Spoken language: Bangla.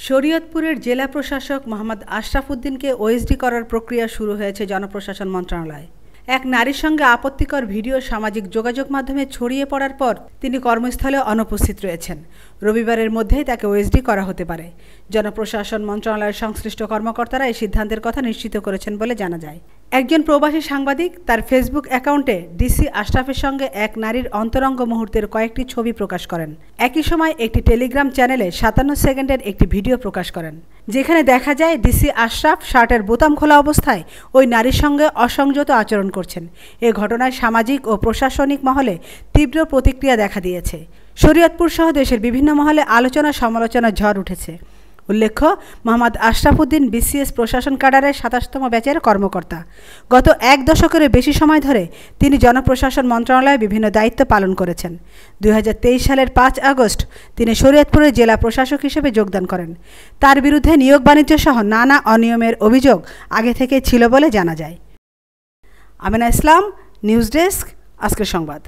শরীয়তপুরের জেলা প্রশাসক মোহাম্মদ আশরাফ উদ্দিনকে ওএসডি করার প্রক্রিয়া শুরু হয়েছে জনপ্রশাসন মন্ত্রণালয়ে। এক নারীর সঙ্গে আপত্তিকর ভিডিও সামাজিক যোগাযোগ মাধ্যমে ছড়িয়ে পড়ার পর তিনি কর্মস্থলে অনুপস্থিত রয়েছেন। রবিবারের মধ্যেই তাকে ওএসডি করা হতে পারে। জনপ্রশাসন মন্ত্রণালয়ের সংশ্লিষ্ট কর্মকর্তারা এই সিদ্ধান্তের কথা নিশ্চিত করেছেন বলে জানা যায়। একজন প্রবাসী সাংবাদিক তার ফেসবুক অ্যাকাউন্টে ডিসি আশরাফের সঙ্গে এক নারীর অন্তরঙ্গ মুহূর্তের কয়েকটি ছবি প্রকাশ করেন। একই সময় একটি টেলিগ্রাম চ্যানেলে 57 সেকেন্ডের একটি ভিডিও প্রকাশ করেন, যেখানে দেখা যায় ডিসি আশরাফ শার্টের বোতাম খোলা অবস্থায় ওই নারীর সঙ্গে অসংযত আচরণ করছেন। এ ঘটনায় সামাজিক ও প্রশাসনিক মহলে তীব্র প্রতিক্রিয়া দেখা দিয়েছে। শরীয়তপুর সহ দেশের বিভিন্ন মহলে আলোচনা সমালোচনার ঝড় উঠেছে। উল্লেখ্য, মোহাম্মদ আশরাফ উদ্দিন বিসিএস প্রশাসন ক্যাডারের 27তম ব্যাচের কর্মকর্তা। গত এক দশকেরও বেশি সময় ধরে তিনি জনপ্রশাসন মন্ত্রণালয়ে বিভিন্ন দায়িত্ব পালন করেছেন। 2023 সালের 5 আগস্ট তিনি শরীয়তপুরের জেলা প্রশাসক হিসেবে যোগদান করেন। তার বিরুদ্ধে নিয়োগ বাণিজ্য সহ নানা অনিয়মের অভিযোগ আগে থেকেই ছিল বলে জানা যায়। আমিনা ইসলাম, নিউজ ডেস্ক, আজকের সংবাদ।